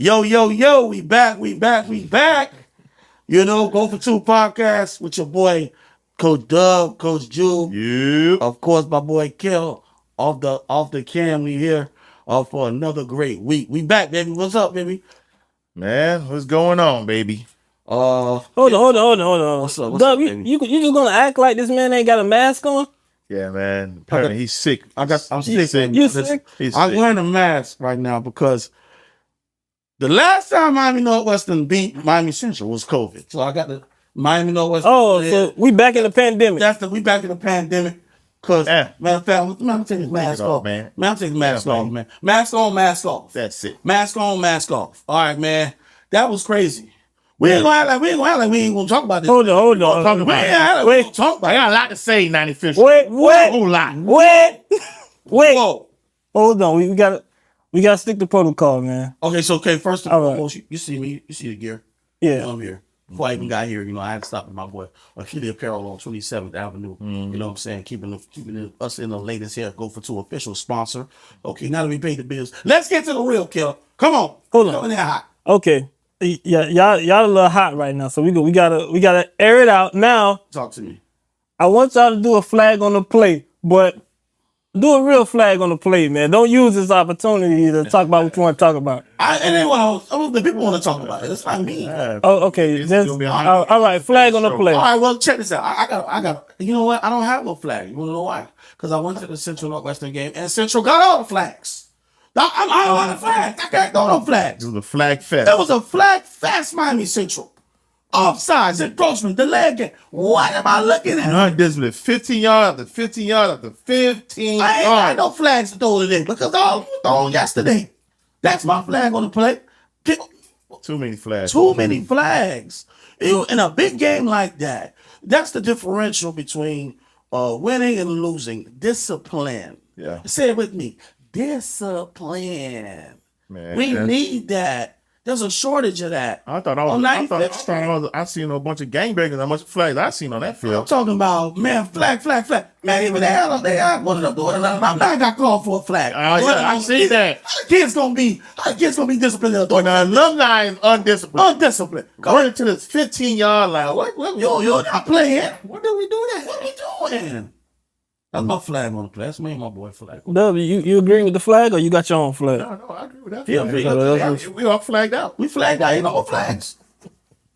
Yo, yo, yo, we back. You know, Go for Two podcast with your boy, Coach Dub, Coach Jew. Yep. Of course, my boy Kill off the cam. We here for another great week. We back, baby. What's up, baby? Man, what's going on, baby? Hold on. What's up, Dub, baby? you just gonna act like this man ain't got a mask on? Yeah, man. Apparently he's sick. I'm sick. You sick? He's I'm sick. wearing a mask right now because the last time Miami Northwestern beat Miami Central was COVID. So I got the Miami Northwestern. Oh, so we back in the pandemic. We back in the pandemic. Cause Yeah. matter of fact, man, I'm taking his mask off, man. Man, I'm taking his mask Yeah, off, man. man. Mask on, mask off. That's it. Mask on, mask off. All right, man. That was crazy. We ain't gonna act like we ain't gonna talk about this. Hold on. We ain't gonna talk about I it. got a lot to say, 90 Fish. Wait. A whole lot. Whoa. Hold on. We gotta stick to protocol, man. Okay, first of All all, right. you see me, you see the gear. Yeah. I'm here. Before I even got here, you know, I had to stop at my boy Achille Apparel on 27th Avenue. You know what I'm saying? Keeping us in the latest here. Go for Two official sponsor. Okay, now that we paid the bills, let's get to the real kill. Come on. Hold on. Coming in hot. Okay. Yeah, y'all a little hot right now, so we gotta air it out. Now, Talk to me. I want y'all to do a flag on the play, but do a real flag on the play, man. Don't use this opportunity to talk about what you want to talk about. The people want to talk about it. It's not me. Oh, okay. It's Then, gonna be a all right, flag on the play. All right, well, check this out. I got. You know what? I don't have no flag. You want to know why? Because I went to the Central Northwestern game, and Central got all the flags. I don't want the flags. I can't throw no flags. It was a flag fest. It was a flag fest, Miami Central. Offsides, encroachment, the leg game. What am I looking at? Undisciplined. 15 yards after 15 yards after 15 I ain't yards. got no flags to throw today because all thrown yesterday. That's my flag on the plate. Too many flags. Too many flags. In a big game like that, that's the differential between winning and losing. Discipline. Yeah. Say it with me. Discipline. Man, We need that. There's a shortage of that. I seen a bunch of gangbangers. How much flags I seen on that I'm field? talking about, man, flag. Man, even the hell up there, I wanted to do it. I'm not got called for a flag. I see that. How the kids gonna be disciplined? When the alumni is undisciplined, Undisciplined. going to this 15-yard line. You're not playing. What do we do that? What are we doing? That's my flag on the play. That's me and my boy flag. W, you agree with the flag, or you got your own flag? No, I agree with that. Yeah, We all flagged out. We flagged out. Ain't no flags.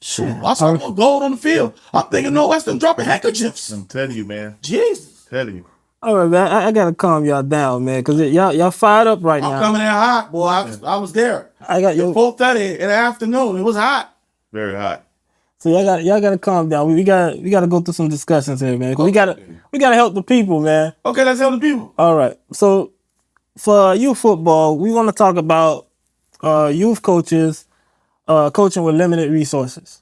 Shoot, I saw more gold on the field. I'm thinking Northwestern dropping handkerchiefs. I'm telling you, man. Jesus. Telling you. All right, man. I gotta calm y'all down, man, because y'all fired up right I'm now. coming in hot, boy. I was there. I got your 4:30 in the afternoon. It was hot. Very hot. So y'all gotta calm down. We gotta go through some discussions here, man. 'Cause we gotta help the people, man. Okay, let's help the people. All right. So for youth football, we want to talk about youth coaches coaching with limited resources.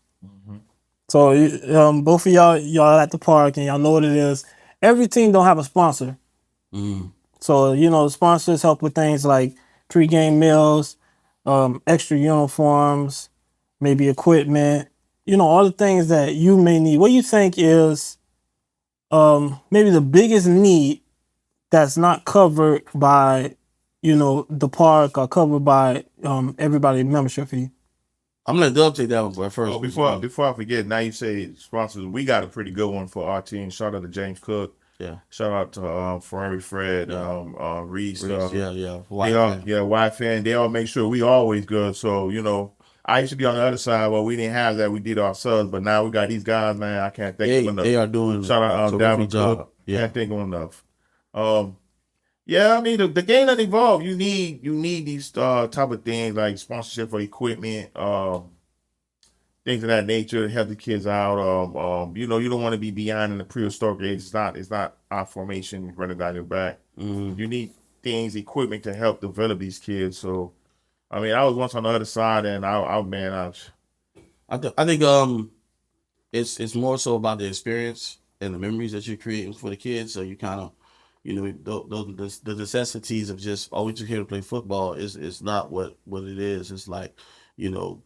So both of y'all at the park, and y'all know what it is. Every team don't have a sponsor. So the sponsors help with things like pregame meals, extra uniforms, maybe equipment. All the things that you may need. What do you think is maybe the biggest need that's not covered by, the park or covered by everybody's membership fee? I'm gonna let Dub take that one, boy, first. Oh, before I forget, now you say sponsors. We got a pretty good one for our team. Shout out to James Cook. Yeah. Shout out to Ferrari Fred, Reed stuff. Yeah. White fan. They all make sure we always good. So I used to be on the other side. Well, we didn't have that. We did ourselves, but now we got these guys, man. I can't thank them enough. They are doing Shout out a Dalvin job. Cook. Yeah. Can't thank them enough. I mean the game that evolved. You need these type of things like sponsorship for equipment, things of that nature to help the kids out. You don't want to be beyond in the prehistoric age. It's not our formation running down your back. You need things, equipment to help develop these kids. So, I mean, I was once on the other side, and I think it's more so about the experience and the memories that you're creating for the kids. So you kind of, the necessities of just always here to play football is not what it is. It's like,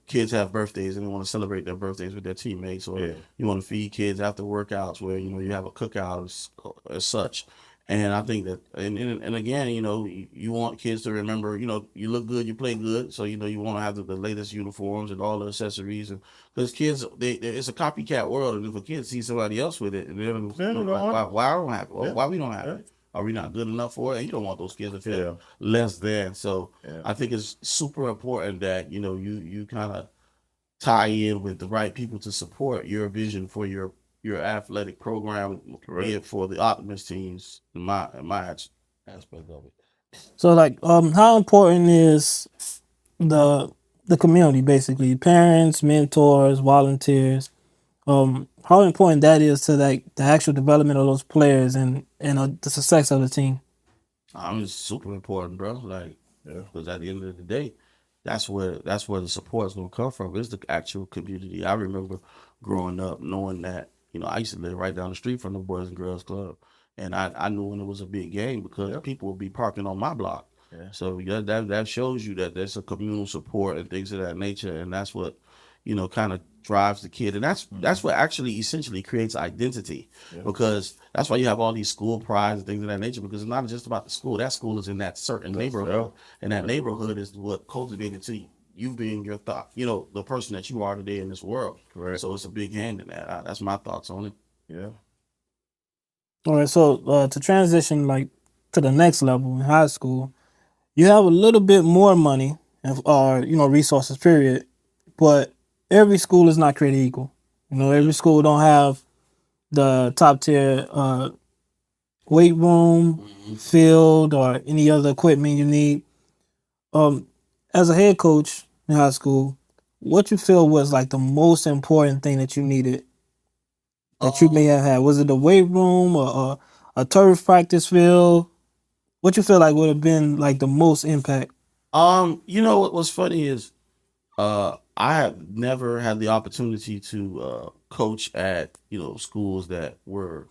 kids have birthdays and they want to celebrate their birthdays with their teammates, or you want to feed kids after workouts where you have a cookout as such. And I think that, and again, you want kids to remember, you look good, you play good, so you want to have the latest uniforms and all the accessories, and because kids, it's a copycat world, and if a kid sees somebody else with it, and they're like, why I don't have it? Why we don't have it? Are we not good enough for it? And you don't want those kids to feel less than. So I think it's super important that you kind of tie in with the right people to support your vision for your athletic program, be it for the Optimist teams, in my aspect of it. So like, how important is the community, basically parents, mentors, volunteers? How important that is to like the actual development of those players and the success of the team. It's super important, bro. Like, because at the end of the day, that's where the support is gonna come from. It's the actual community. I remember growing up knowing that I used to live right down the street from the Boys and Girls Club, and I knew when it was a big game because people would be parking on my block. So that shows you that there's a communal support and things of that nature, and that's what kind of drives the kid, and that's what actually essentially creates identity, because that's why you have all these school prides and things of that nature, because it's not just about the school. That school is in that certain neighborhood, and that neighborhood is what cultivated to you being your thought, the person that you are today in this world. Correct. So it's a big hand in that. That's my thoughts on it. Yeah. All right, so to transition like to the next level in high school, you have a little bit more money or resources, period, but every school is not created equal. Every school don't have the top tier weight room, field, or any other equipment you need. As a head coach in high school, what you feel was like the most important thing that you needed that you may have had? Was it the weight room or a turf practice field? What you feel like would have been like the most impact? What's funny is I have never had the opportunity to coach at schools that were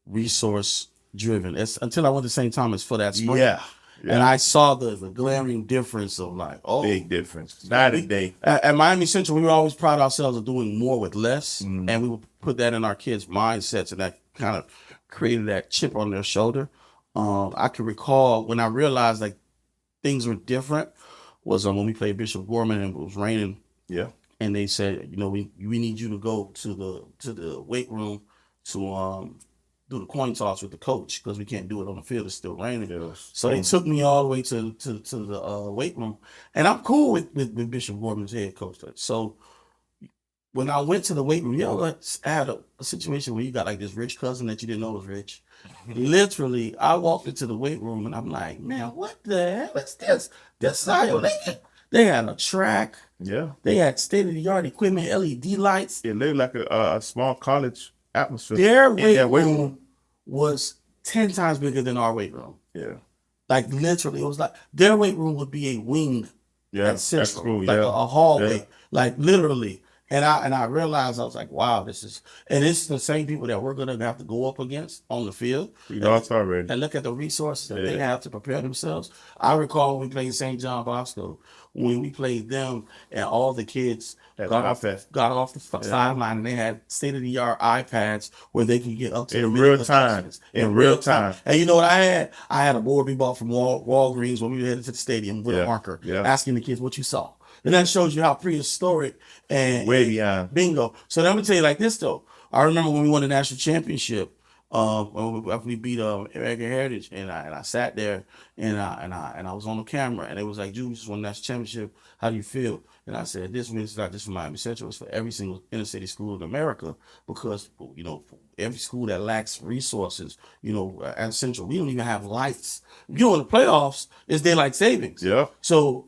resource driven. It's until I went to St. Thomas for that spring. Yeah. And I saw the glaring difference of like, big difference. Night and day. At Miami Central, we were always proud ourselves of doing more with less, and we would put that in our kids' mindsets, and that kind of created that chip on their shoulder. I can recall when I realized like things were different was when we played Bishop Gorman and it was raining. Yeah. And they said, we need you to go to the weight room to do the coin toss with the coach because we can't do it on the field. It's still raining. So they took me all the way to the weight room, and I'm cool with Bishop Gorman's head coach. So when I went to the weight room, I had a situation where you got like this rich cousin that you didn't know was rich. Literally, I walked into the weight room and I'm like, man, what the hell is this? They had a track. Yeah. They had state-of-the-art equipment, LED lights. It looked like a small college atmosphere. Their weight room was 10 times bigger than our weight room. Yeah. Like literally, it was like their weight room would be a wing. Yeah. At Central, that's cool. like a hallway. Like literally. And I realized, I was like, wow, it's the same people that we're gonna have to go up against on the field. It's already. And look at the resources that they have to prepare themselves. I recall when we played St. John Bosco, when we played them, and all the kids got off the sideline, and they had state-of-the-art iPads where they can get up to in real time. In real time. And you know what I had? I had a board we bought from Walgreens when we were headed to the stadium with a marker, asking the kids what you saw. And that shows you how prehistoric and way beyond. Bingo. So let me tell you like this though. I remember when we won the national championship, after we beat American Heritage, and I sat there and I was on the camera, and it was like, "Dude, just won the national championship. How do you feel?" And I said, "This means it's not just for Miami Central; it's for every single inner city school in America, because every school that lacks resources, at Central, we don't even have lights. In the playoffs, it's daylight savings. Yeah. So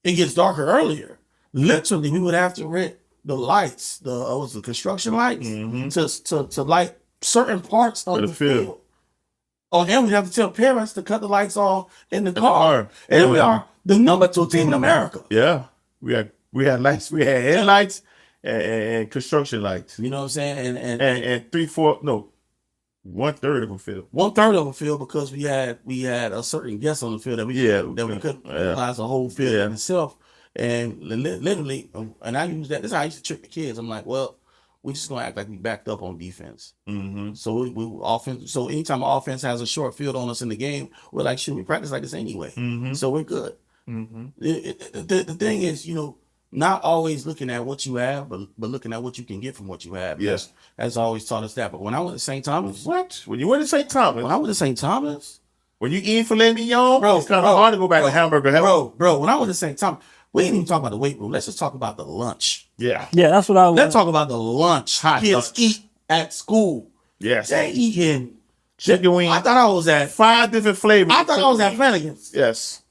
it gets darker earlier. Literally, we would have to rent the lights, the construction lights, to light certain parts of the field. Oh, and we have to tell parents to cut the lights off in the car. And we are the number 2 team in America. Yeah, we had lights, we had headlights and construction lights. You know what I'm saying? And 1/3 of them field. 1/3 of them field, because we had a certain guest on the field that we couldn't utilize the whole field in itself. And literally, and I use that. This is how I used to trick the kids. I'm like, well, we're just gonna act like we backed up on defense. Mm-hmm. So we offense. So anytime our offense has a short field on us in the game, we're like, shoot, we practice like this anyway. Mm-hmm. So we're good. Mm-hmm. The thing is, not always looking at what you have, but looking at what you can get from what you have. Yes. That's always taught us that. But when I went to St. Thomas, What? When you went to St. Thomas, when I went to St. Thomas, when you eat filet mignon, Bro, it's kind bro, of hard to go back to hamburger. bro, when I went to St. Thomas, we didn't even talk about the weight room. Let's just talk about the lunch. Yeah. Yeah, that's what I was. Let's talk about the lunch. Hot Kids lunch. eat at school. Yes. They eating Chicken wings. I thought I was at 5 different flavors. I thought I was at Flanagan's. Yes.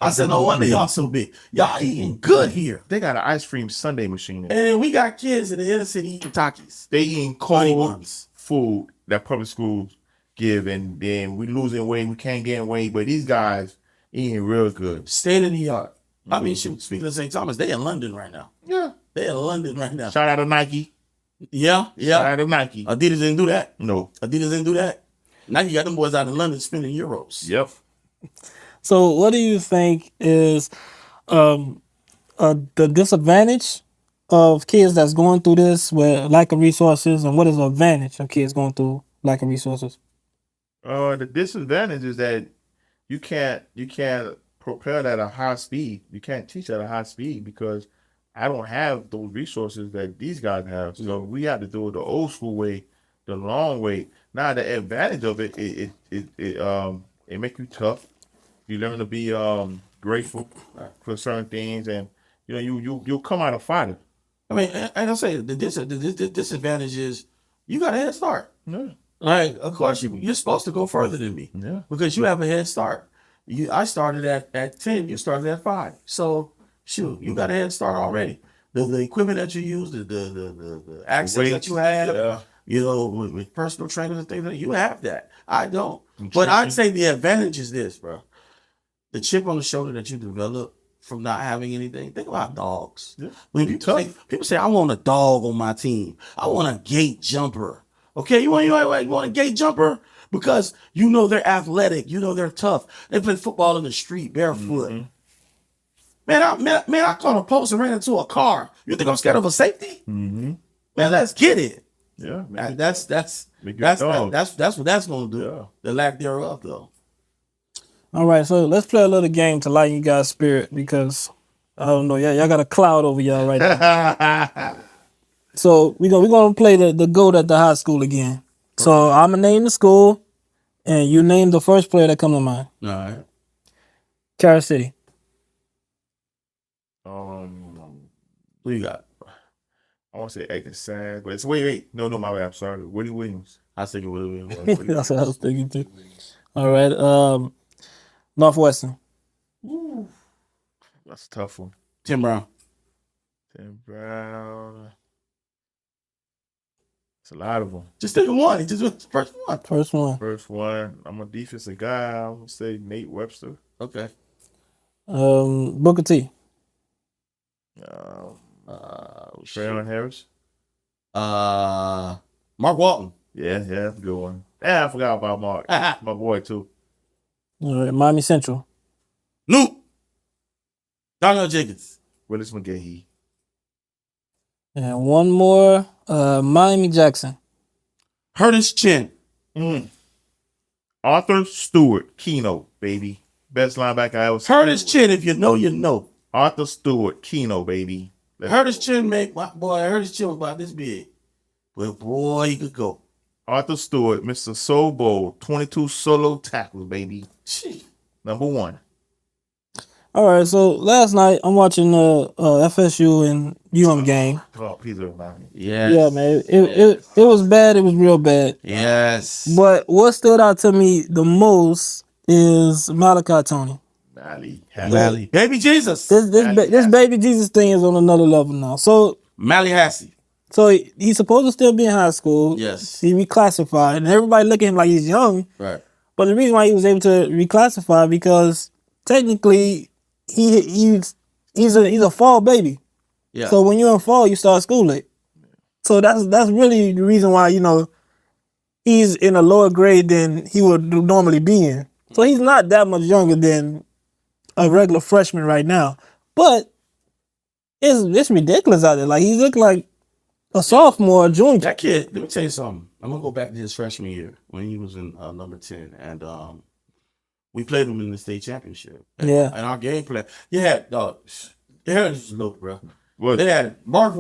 I said, no wonder y'all so big. Y'all eating good here. They got an ice cream sundae machine. And then we got kids in the inner city eating Takis. They eating Honey cold buns. food that public schools give, and then we losing weight. We can't gain weight, but these guys eating real good. State of the art. I mean, shoot, speaking of St. Thomas, they in London right now. Yeah. They in London right now. Shout out to Nike. Yeah. Shout out to Nike. Adidas didn't do that. No. Adidas didn't do that. Now you got them boys out in London spending euros. Yep. So, what do you think is the disadvantage of kids that's going through this with lack of resources, and what is the advantage of kids going through lack of resources? The disadvantage is that you can't propel at a high speed. You can't teach at a high speed because I don't have those resources that these guys have. So we have to do it the old school way, the long way. Now the advantage of it make you tough. You learn to be grateful for certain things, and you'll come out a fighter. I mean, and I'll say the disadvantage is you got a head start. Yeah. Like, of course, you're supposed to go further than me. Yeah. Because you have a head start. I started at 10, you started at 5. So, shoot, you got a head start already. The equipment that you use, the access that you have, with personal trainers and things like that, you have that. I don't. But I'd say the advantage is this, bro. The chip on the shoulder that you develop from not having anything. Think about dogs. Yeah. When people say, I want a dog on my team. I want a gate jumper. Okay, you want a gate jumper? Because they're athletic. They're tough. They play football in the street barefoot. Mm-hmm. Man, I caught a post and ran into a car. You think I'm scared of a safety? Mm-hmm. Man, let's get it. Yeah. That's what that's gonna do. Yeah. The lack thereof, though. All right, so let's play a little game to lighten you guys' spirit because I don't know, y'all got a cloud over y'all right now. So we're gonna play the GOAT at the high school again. So I'm gonna name the school, and you name the first player that come to mind. All right. Carol City. Who you got? I want to say acting sad, but it's wait. No, my bad. I'm sorry. Woody Williams. I was thinking William. That's what I was thinking too. All right, Northwestern. Ooh, that's a tough one. Tim Brown. Tim Brown. It's a lot of them. Just think of one. Just the first one. First one. First one, I'm a defensive guy. I'm gonna say Nate Webster. Okay. Booker T. Traylon Harris. Mark Walton. Yeah, that's a good one. Yeah, I forgot about Mark. My boy too. All right, Miami Central. Luke. Darnell Jenkins. Willis McGahee. And one more, Miami Jackson. Curtis Chin. Arthur Stewart. Keno, baby. Best linebacker I ever seen. Curtis Chin, if you know, you know. Arthur Stewart. Keno, baby. Curtis Chin Curtis Chin was about this big. But boy, he could go. Arthur Stewart, Mr. Soul Bowl, 22 solo tackles, baby. Gee. Number 1. All right, so last night I'm watching the FSU and UM game. Oh, please remind me. Yes. Yeah, man, it was bad. It was real bad. Yes. But what stood out to me the most is Malachi Tony. Mally. Baby Jesus. This baby Jesus thing is on another level now. So Mally Hassey. So he's supposed to still be in high school. Yes. He reclassified, and everybody look at him like he's young. Right. But the reason why he was able to reclassify because technically he's a fall baby. Yeah. So when you're in fall, you start school late. So that's really the reason why he's in a lower grade than he would normally be in. So he's not that much younger than a regular freshman right now. But it's ridiculous out there. Like he looked like A sophomore, a junior. That kid, let me tell you something. I'm gonna go back to his freshman year when he was in number 10, and we played him in the state championship. Yeah. And our game plan, the Heritage was low, bro. What? They had not Mark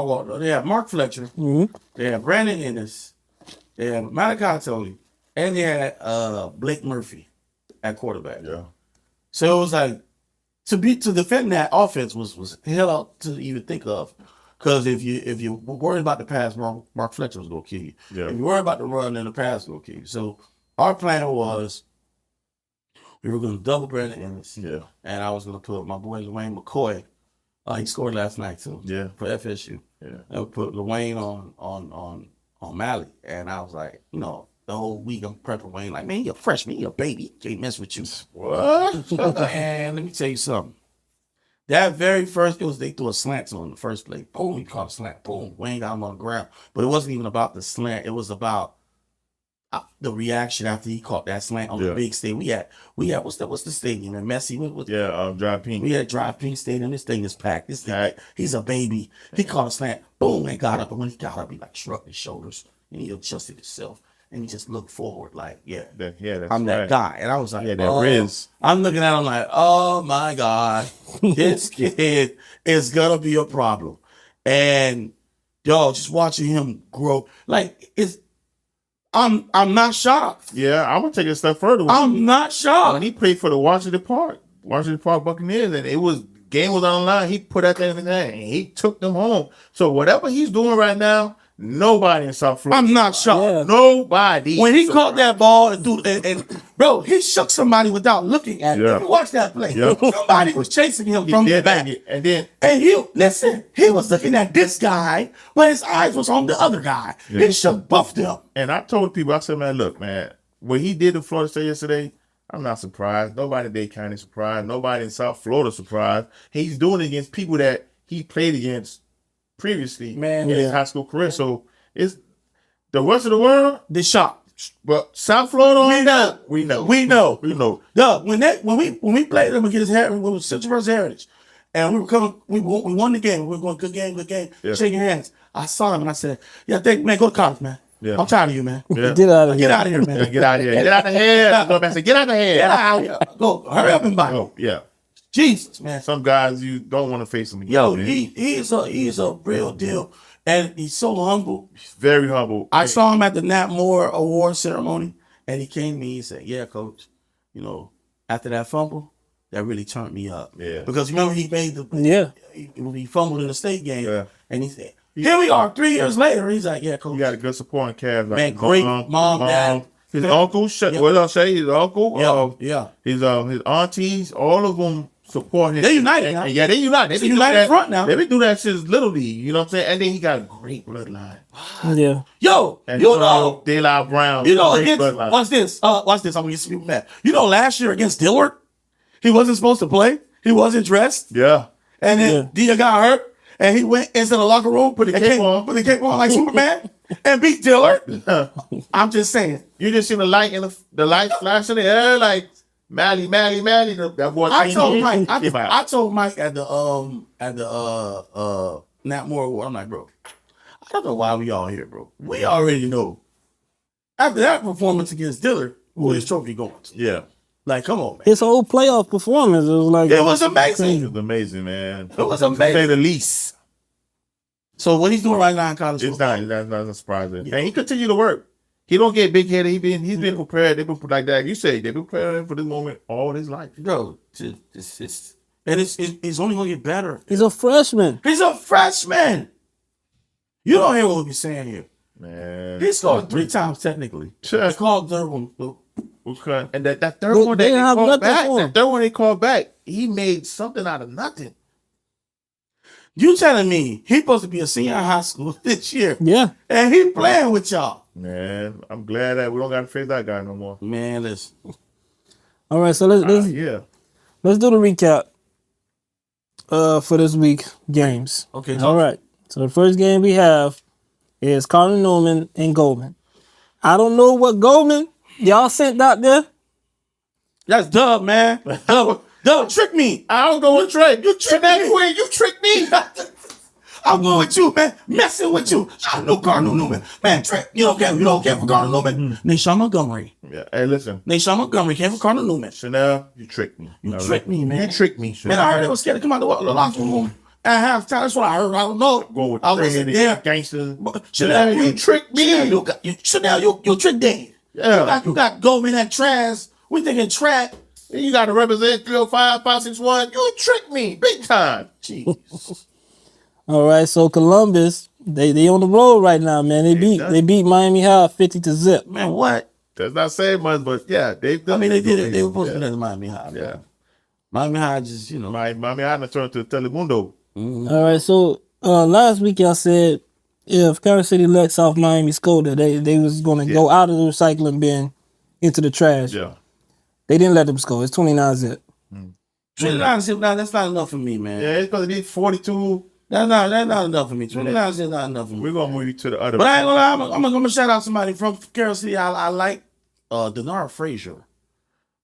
Walker. They had Mark Fletcher. Mm-hmm. They had Brandon Ennis. They had Malik Handley, and they had Blake Murphy at quarterback. Yeah. So it was like to defend that offense was hell out to even think of. Because if you were worried about the pass, Mark Fletcher was gonna kill you. Yeah. If you worried about the run, then the pass was gonna kill you. So our plan was we were gonna double Brandon Ennis. Yeah. And I was gonna put my boy Dwayne McCoy. He scored last night too. Yeah. For FSU. Yeah. And we put Dwayne on Malik. And I was like, the whole week I'm prepping Wayne, like, man, you're a freshman, you're a baby. Can't mess with you. What? And let me tell you something. That very first, they threw a slant on the first play. Boom, he caught a slant. Boom, Wayne got him on the ground. But it wasn't even about the slant. It was about the reaction after he caught that slant on the big stage. We had what's the stadium in Messi? Drive Pink. We had Drive Pink Stadium. This thing is packed. This thing, he's a baby. He caught a slant. Boom, and got up. And when he got up, he like shrugged his shoulders and he adjusted himself. And he just looked forward like, That's I'm that guy. And I was like, that Riz. I'm looking at him like, oh my God, this kid is gonna be a problem. And just watching him grow, like I'm not shocked. Yeah, I'm gonna take it a step further. I'm not shocked. When he played for the Washington Park Buccaneers, and game was on the line, he put that thing in there and he took them home. So whatever he's doing right now, nobody in South Florida. I'm not shocked. Yeah. Nobody. When he caught that ball and bro, he shook somebody without looking at him. Watch that play. Yeah. Somebody was chasing him from the back. And then he was looking at this guy, but his eyes was on the other guy. He shook buffed him. and I told people, I said, man, look, man, what he did in Florida State yesterday, I'm not surprised. Nobody in Dade County surprised. Nobody in South Florida surprised. He's doing it against people that he played against previously in his high school career. So it's the rest of the world, They shocked. but South Florida, we know. When we played them against Heritage, we was Central versus Heritage, and we won the game. We were going good game, Yeah. shaking hands. I saw him and I said, man, go to college, man. Yeah. I'm tired of you, man. Yeah. Get out of here. Get out of here, man. Yeah, get out of here. Get out of here. Go back and say, get out of here. Get out of here. Go, hurry up and buy. Oh, yeah. Jesus, man. Some guys you don't want to face them again. Yo, man. he's a real deal, and he's so humble. He's very humble. I saw him at the Nat Moore Award ceremony, and he came to me and said, "Yeah, coach, after that fumble, that really turned me up. Yeah. Because remember he made he fumbled in the state game, and he said, here we are 3 years later. He's like, yeah, coach. You got a good supporting cast. Like Man, great mom, dad. His uncle, what else say? His uncle, his aunties, all of them support him. They're united now. Yeah, they united. It's a united front now. They been doing that since Little League. You know what I'm saying? And then he got a great bloodline. Yeah. Yo, And De La Brown. Watch this. I'm gonna get some people mad. Last year against Dillard, he wasn't supposed to play. He wasn't dressed. Yeah. And then Dia got hurt. And he went into the locker room, put the cape on like Superman, and beat Dillard. I'm just saying. You just seen the light flash in the air, like Mally. That boy. I told Mike at the Nat Moore Award, I'm like, bro, I don't know why we all here, bro. We already know. After that performance against Dillard, who his trophy going to. Yeah. Like, come on, man. His whole playoff performance was like It was amazing. It was amazing, man. It was To say amazing. the least. So what he's doing right now in college It's football, not surprising. Yeah. And he continue to work. He don't get big headed. He's been prepared. They've been like that. You say they've been preparing for this moment all his life. bro, it's only going to get better. he's a freshman. He's a freshman. You don't hear what we're saying here. Man. He scored 3 times technically. They called third one. Okay. And that third They- one they they have called nothing back. for him. That third one they called back. He made something out of nothing. You telling me he supposed to be a senior in high school this year, Yeah. and he playing with y'all? Man, I'm glad that we don't got to face that guy no more. Man, listen. All right, so let's Yeah. do the recap for this week games. Okay, All right. So the first game we have is Cardinal Newman and Goldman. I don't know what Goldman y'all sent out there. That's Dub, man. Dub tricked me. I don't go with Trey. You tricked me. Queen. You tricked me. I I'm going with you, man. Messing with you. I know Cardinal Newman. Man, Trent, you don't care for Cardinal Newman. Nation Montgomery. Yeah. Hey, listen. Nation Montgomery came for Cardinal Newman. Chanel, you tricked me. You tricked me, man. You tricked me, Chanel. Man, I heard they was scared to come out the locker room at halftime. That's what I heard. I don't know. Go with I was there. Gangster. Chanel, you tricked me. Chanel, you tricked Dave. Yeah. You got Goldman at trash. We thinking track. You got to represent 305, 561. You tricked me big time. Jeez. All right, so Columbus, they on the road right now, man. They beat Miami High 50-0. Man, what? Does not say much, but yeah, they've done. I mean, they did it. They were supposed to do that in Miami High. Yeah. Miami High just, Miami High turned to Telemundo. All right, so last week y'all said if Kansas City let South Miami score, that they was going to go out of the recycling bin into the trash. Yeah. They didn't let them score. It's 29-0. 29-0, that's not enough for me, man. Yeah, it's going to be 42. That's not enough for me. 29 is not enough for me. We're going to move you to the other. But I ain't gonna lie, I'm gonna shout out somebody from Kansas City. I like Denard Frazier.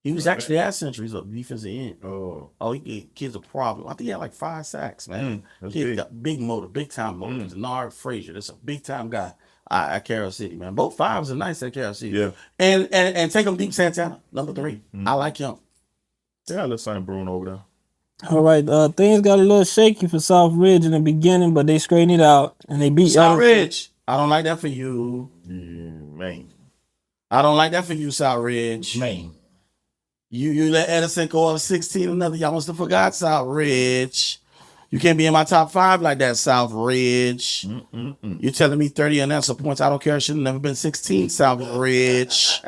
He was actually at Century. He's a defensive end. Oh, he gave kids a problem. I think he had like 5 sacks, man. Kid got big motor, big time motor. Denard Frazier. That's a big time guy at Kansas City, man. Both fives are nice at Kansas City. Yeah. And take him deep Santana, number 3. I like him. Yeah, let's sign Bruno over there. All right, things got a little shaky for South Ridge in the beginning, but they straightened it out and they beat South Ridge. I don't like that for you. Man. I don't like that for you, South Ridge. Man. You let Edison go up 16 another. Y'all must have forgot South Ridge. You can't be in my top 5 like that, South Ridge. You telling me 30 unanswered points. I don't care. Should have never been 16, South Ridge.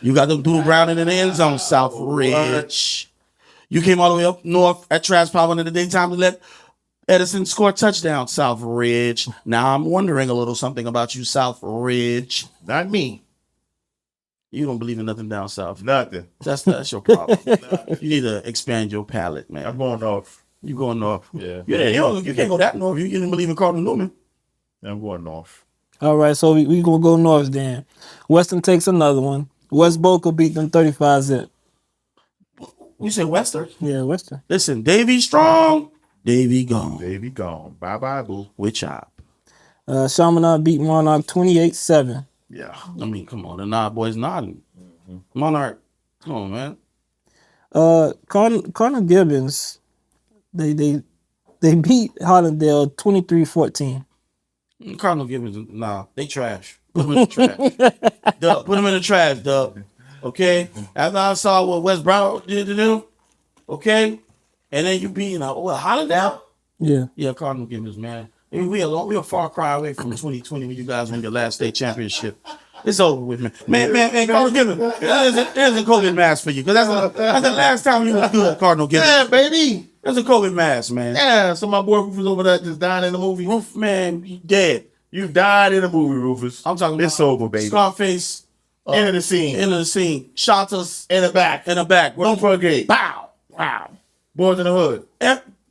You got them dual Brown in the end zone, South Ridge. You came all the way up north at Trash Power in the daytime to let Edison score a touchdown, South Ridge. Now I'm wondering a little something about you, South Ridge. Not me. You don't believe in nothing down south. Nothing. That's your problem. You need to expand your palate, man. I'm going north. You going north? Yeah. You can't go that north. You didn't believe in Cardinal Newman. I'm going north. All right, so we gonna go north then. Western takes another one. West Boca beat them 35-0. You say Western? Yeah, Western. Listen, Davy strong, Davy gone. Baby gone. Bye-bye, boo. With chop. Chaminade beat Monarch 28-7. Yeah. I mean, come on. The nod boys nodding. Monarch. Come on, man. Connor Gibbons, they beat Hollandale 23-14. Cardinal Gibbons, nah, they trash. Put them in the trash. Dub, put them in the trash, Dub. Okay? After I saw what West Brown did to them, okay? And then you beating Hollandale? Yeah. Yeah, Cardinal Gibbons, man. I mean, we a far cry away from 2020 when you guys won your last state championship. It's over with, man. Man, Cardinal Gibbons, there's a COVID mask for you. Because that's the last time you was good, Cardinal Gibbons. Yeah, baby. There's a COVID mask, man. Yeah, so my boy Rufus over there just died in the movie. Roof, man, you dead. You died in the movie, Rufus. I'm talking about it's over, baby. Scarface. End of the scene. End of the scene. Shot us In the back. Don't forget. Bow. Wow. Boys in the hood.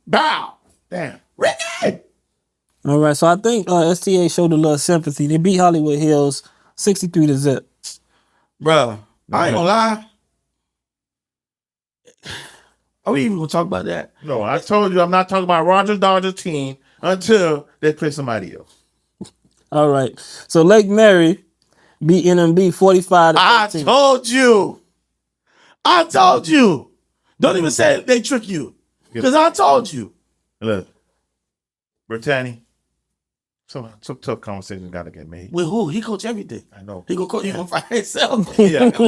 Bow. Damn. Ricky. All right, so I think STA showed a little sympathy. They beat Hollywood Hills 63-0. Bruh, I ain't gonna lie. Are we even gonna talk about that? No, I told you I'm not talking about Roger Dodger's team until they play somebody else. All right, so Lake Mary beat NMB 45-13. I told you. Don't even say they trick you. Because I told you. Look, Brittany, some tough conversations got to get made. With who? He coach everything. I know. He gonna fight himself. Yeah. Who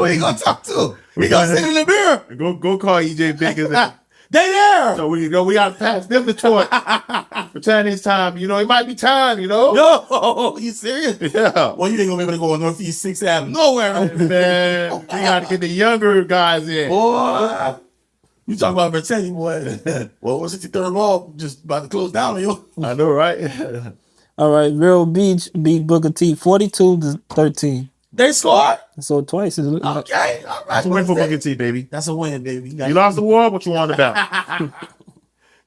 he gonna talk to? He gonna sit in the mirror. Go call EJ Biggins. They there. So we got to pass them the torch. Brittany's time. It might be time. Yo, you serious? Yeah. Well, you ain't gonna be able to go on Northeast 6th Avenue nowhere. Man, we got to get the younger guys in. Boy, you talking about Brittany, boy. Well, 63rd Mall just about to close down on you. I know, right? All right, Vero Beach beat Booker T 42-13. They scored. So twice is Okay, all right. That's a win for Booker T, baby. That's a win, baby. You lost the war, what you want about?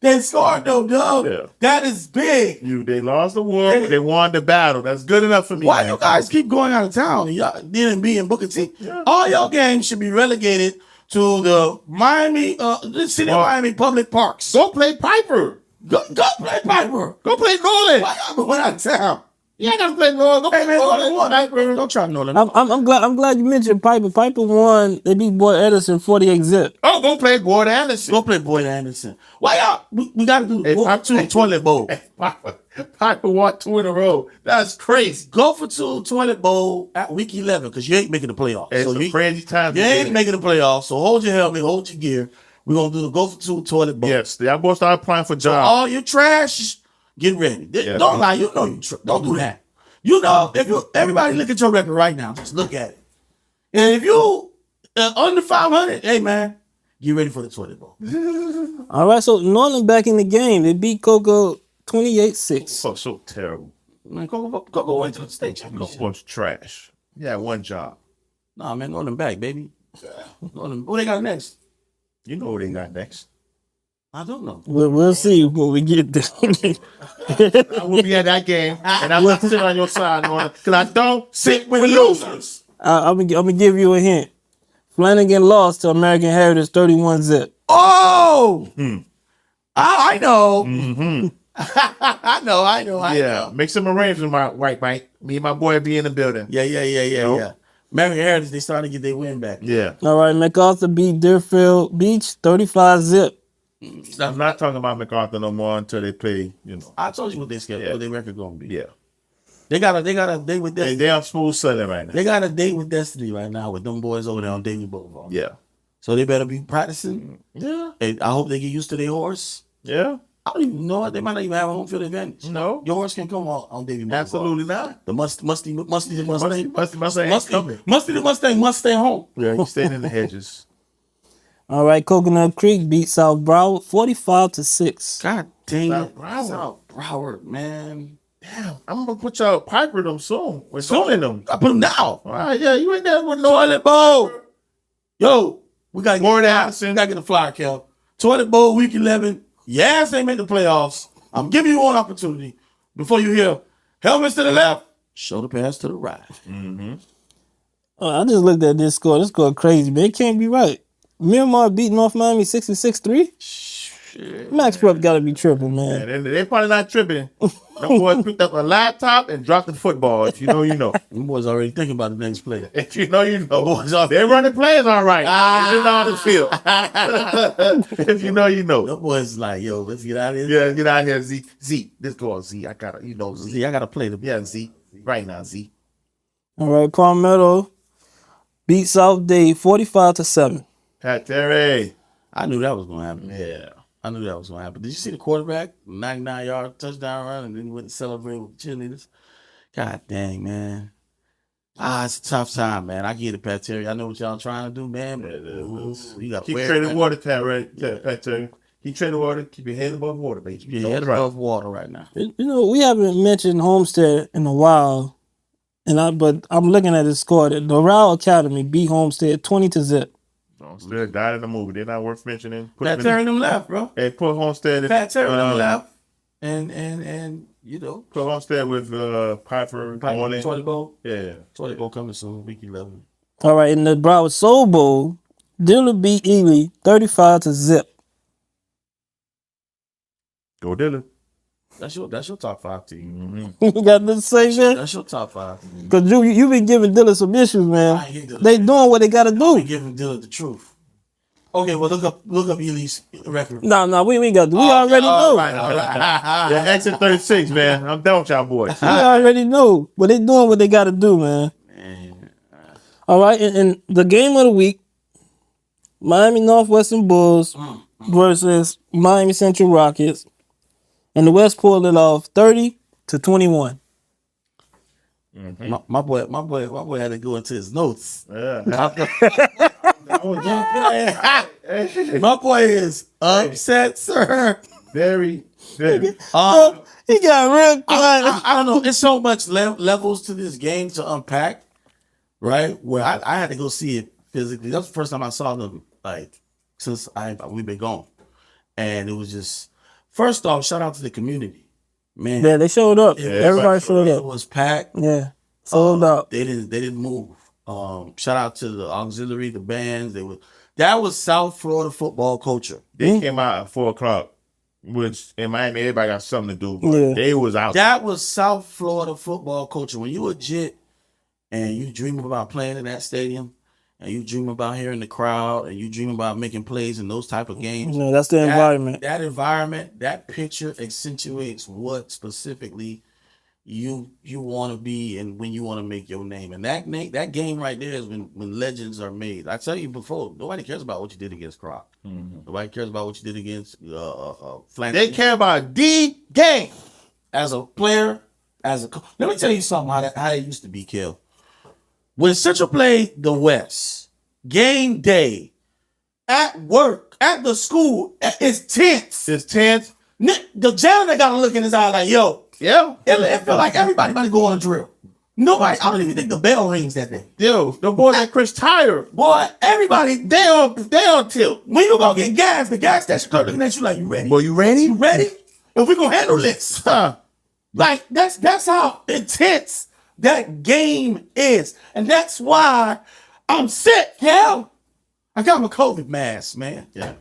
They scored though, dog. Yeah. That is big. They lost the war, but they won the battle. That's good enough for me. Why man. you guys keep going out of town? Y'all didn't be in Booker T. Yeah. All your games should be relegated to the Miami, the city of Miami public parks. Go play Piper. Go play Piper. Go play Norland. Why y'all going out of town? You ain't gotta play Norland. Go play Norland. Don't try Norland. I'm glad you mentioned Piper. Piper won. They beat Boyd Edison 48 zip. Oh, go play Boyd Anderson. Go play Boyd Anderson. Why y'all? We got to do two toilet bowl. Piper won 2 in a row. That's crazy. Go for 2 toilet bowl at week 11 because you ain't making the playoffs. It's a crazy time. You ain't making the playoffs. So hold your helmet, hold your gear. We're gonna do the go for 2 toilet bowl. Yes, y'all boys start applying for So jobs. all your trash, get ready. Yeah. Don't lie. You know don't do that. You know if you everybody look at your record right now. Just look at it. And if you under 500, hey man, get ready for the toilet bowl. All right, so Norland back in the game. They beat Coco 28-6. Oh, so terrible. Man, go away to the state Go championship. was trash. Yeah, one job. Nah, man, Northern back, baby. Northern, who they got next? You know what they got next. I don't know. We'll see when we get there. I will be at that game, and I'm not sitting on your side, because I don't sit with losers. I'm gonna give you a hint. Flanagan lost to American Heritage 31 zip. Oh, I know. Mm-hmm. I know. Yeah, make some arrangements, my white Mike. Me and my boy be in the building. Yeah. American Heritage, they starting to get their win back. Yeah. All right, MacArthur beat Deerfield Beach 35 zip. I'm not talking about MacArthur no more until they play, I told you what their schedule, what their record gonna be. Yeah. They got a date with Destiny. They on smooth sailing right now. They got a date with Destiny right now with them boys over there on Davie Boulevard. Yeah. So they better be practicing. Yeah. And I hope they get used to their horse. Yeah. I don't even know it. They might not even have a home field advantage. No. Your horse can come on Davie Boulevard. Absolutely not. The musty the Mustang. Musty The Mustang must stay home. Yeah, you staying in the hedges. All right, Coconut Creek beat South Broward 45-6. God dang South it. Broward. South Broward, man. Damn, I'm gonna put y'all Piper them soon. We're soon them. I put them down. All right, yeah, you ain't there with no Toilet bowl. Yo, we gotta More get than the Allison. We gotta get the flyer, Kel. Toilet bowl week 11. Yes, they made the playoffs. I'm giving you one opportunity before you hear helmets to the left, shoulder pads to the right. I just looked at this score. This score crazy, man. It can't be right. Miramar beat North Miami 66-3. Shit. Max Prep got to be tripping, man. And they're probably not tripping. Them boys picked up a laptop and dropped the football. If you know, you know. Them boys already thinking about the next play. If you know, you know. Boys are- They're running plays all right. It's on the field. If you know, you know. Them boys like, yo, let's get out of here. Yeah, get out here, Z. Z, let's go on, Z. I gotta, Z. See, I gotta play the Yeah, Z. Right now, Z. All right, Palmetto beat South Dade 45-7. Pat Terry. I knew that was gonna happen. Yeah. I knew that was gonna happen. Did you see the quarterback? 99-yard touchdown run, and then went to celebrate with the cheerleaders. God dang, man. It's a tough time, man. I get it, Pat Terry. I know what y'all trying to do, man. But you got Keep trading water, Pat Terry. Keep trading water. Keep your head above water, baby. Your head above water right now. You know, we haven't mentioned Homestead in a while, but I'm looking at the score. The Doral Academy beat Homestead 20-0. Homestead died in the movie. They're not worth mentioning. Pat Terry them left, bro. Hey, put Homestead. Pat Terry them left. And you know, Put Homestead with Piper. Morley. Toilet bowl. Yeah. Toilet bowl coming soon, week 11. All right, in the Broward Soul Bowl, Diller beat Ely 35-0. Go Dylan. That's your top 5 team. You got nothing to say, man? That's your top 5. Because you been giving Diller some issues, man. I ain't Diller. They doing what they got to We do. giving Dillard the truth. Okay, well look up Ely's record. No, we ain't got to. We already know. All right. Yeah, exit 36, man. I'm done with y'all boys. We already know. But they doing what they got to do, man. Man. All right, and the game of the week, Miami Northwestern Bulls versus Miami Central Rockets. And the West pulled it off 30-21. My boy had to go into his notes. Yeah. My boy is upset, sir. Very good. He got real quiet. I don't know. It's so much levels to this game to unpack, right? Where I had to go see it physically. That's the first time I saw them, like, since we've been gone. And it was just, first off, shout out to the community. Man, Yeah, they showed up. Yeah, Everybody showed it up. was packed. Yeah, sold out. They didn't move. Shout out to the auxiliary, the bands. That was South Florida football culture. They came out at 4 o'clock. which in Miami everybody got something to do. But Yeah. they was out. That was South Florida football culture. When you a Jit and you dream about playing in that stadium, and you dream about hearing the crowd, and you dream about making plays in those type of games. That's the environment. That environment, that picture accentuates what specifically you want to be and when you want to make your name. And that game right there is when legends are made. I tell you before, nobody cares about what you did against Croc. Nobody cares about what you did against Flannery. They care about the game. As a player, as a let me tell you something how it used to be, Kill. When Central played the West, game day, at work, at the school, it's tense. It's tense. The janitor got to look in his eye like, yo, Yeah. it feel like everybody about to go on a drill. Nobody, I don't even think the bell rings that day. Yo, the boy like Chris Tyre. Boy, everybody, They on tilt. when you about to get gas, the gas station clerk looking at you like, you ready? Boy, you ready? You ready? If we gonna handle this. Huh. Like, that's how intense that game is. And that's why I'm sick, Cal. I got my COVID mask, man. Yeah.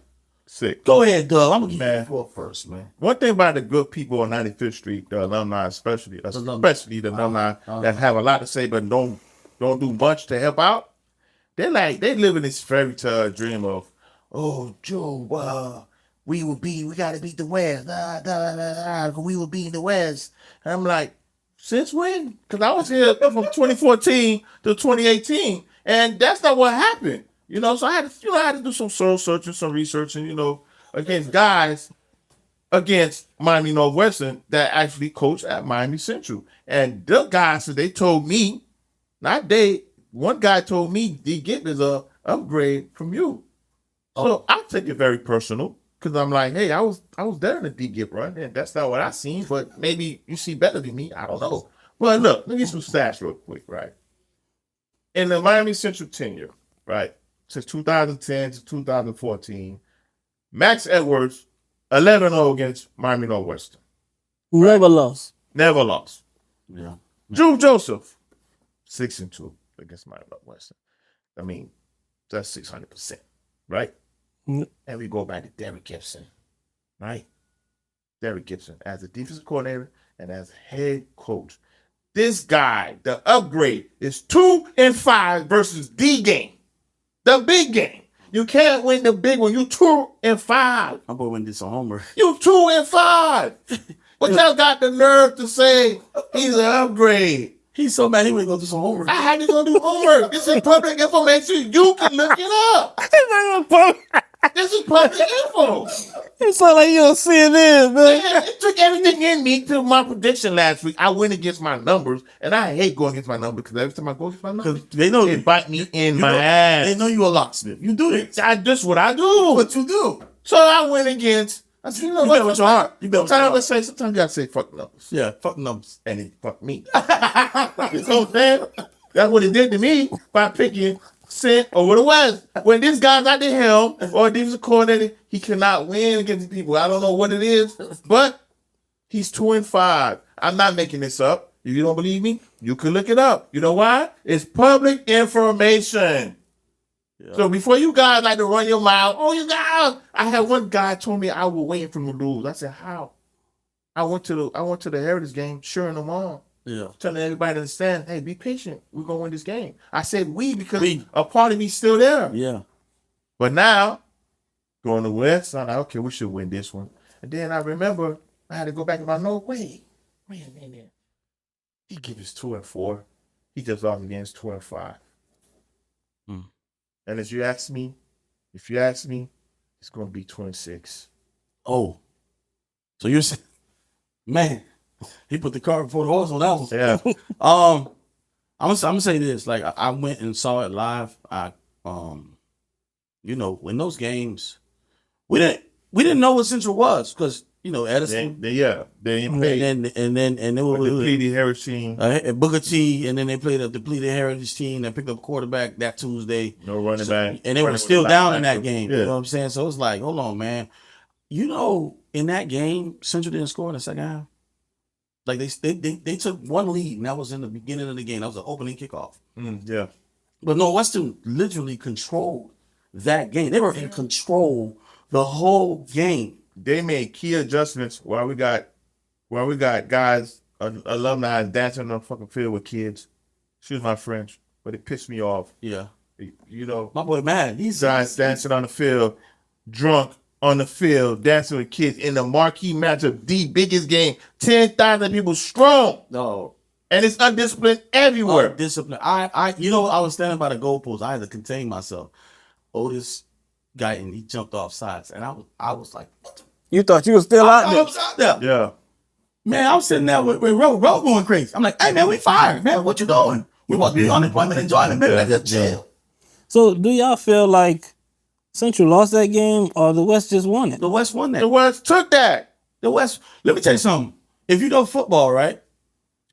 Sick. Go ahead, Doug. I'm gonna give Man. you the floor first, man. One thing about the good people on 95th Street, the alumni especially the alumni that have a lot to say but don't do much to help out, they live in this fairy tale dream of, oh, Joe, we gotta beat the West. We will beat the West. And I'm like, since when? Because I was here from 2014 to 2018, and that's not what happened. So I had to do some soul searching, some researching, against guys against Miami Northwestern that actually coach at Miami Central. And the guys, they told me, one guy told me D Gip is a upgrade from you. So I take it very personal because I'm like, hey, I was there in the D Gip run, and that's not what I seen, but maybe you see better than me. I don't know. But look, let me get some stats real quick, right? In the Miami Central tenure, right? Since 2010 to 2014, Max Edwards, 11-0 against Miami Northwestern. Never lost. Never lost. Yeah. Drew Joseph, 6-2 against Miami Northwestern. I mean, that's 600%, right? Mm. And we go back to Derek Gibson, right? Derek Gibson as a defensive coordinator and as head coach. This guy, the upgrade, is 2-5 versus D game. The big game. You can't win the big one. You 2-5. My boy went and did some homework. You 2-5. But y'all got the nerve to say he's an upgrade. He's so mad he went to go do some homework. I had to go do homework. This is public information. You can look it up. This is public info. It's not like you don't see it in, man. It took everything in me to my prediction last week. I went against my numbers, and I hate going against my numbers because every time I go against my numbers, They know it bite me in my ass. They know you a locksmith. You do this. That's what I do. What you do. So I went against. I said, You better with your heart. You better with your heart. Sometimes you gotta say fuck numbers. Yeah, fuck numbers. And it fucked me. You know what I'm saying? That's what it did to me by picking Cent over the West. When this guy's at the helm or defensive coordinator, he cannot win against these people. I don't know what it is, but he's 2-5. I'm not making this up. If you don't believe me, you can look it up. You know why? It's public information. Yeah. So before you guys like to run your mouth, oh, you guys, I had one guy told me I was waiting for him to lose. I said, how? I went to the Heritage game, cheering them on. Yeah. Telling everybody to understand, hey, be patient. We're going to win this game. I said we because a part of me's still there. Yeah. But now, going to West, I'm like, okay, we should win this one. And then I remember I had to go back and no, wait a minute. He gives us 2-4. He just lost against 2-5. And if you ask me, it's going to be 26. Oh. So you're saying, man, he put the cart before the horse on that one. Yeah. I'm gonna say this. Like I went and saw it live. In those games, we didn't know what Central was because Edison. They didn't pay. And then it was the depleted heritage team. Booker T, and then they played a depleted heritage team that picked up a quarterback that Tuesday. No running back. And they were still down in that game. Yeah. You know what I'm saying? So it's like, hold on, man. In that game, Central didn't score in the second half. Like they took one lead, and that was in the beginning of the game. That was the opening kickoff. Yeah. But Northwestern literally controlled that game. They were in control the whole game. they made key adjustments while we got guys, alumni dancing on the fucking field with kids. Excuse my French, but it pissed me off. Yeah. You know, My boy mad. He's guys dancing on the field, drunk on the field, dancing with kids in the marquee matchup, the biggest game, 10,000 people strong, no and it's undisciplined everywhere. discipline. I was standing by the goalpost. I had to contain myself. Otis guy and he jumped off sides, and I was like, what? You thought you was still out I there. was out there. Yeah. Man, I was sitting there with Ro going crazy. I'm like, hey man, we fired, man. What you doing? We want to be unemployment enjoyment, man. Just jail. So do y'all feel like Central lost that game or the West just won it? The West won that. The West took that. The West. Let me tell you something. If you know football, right?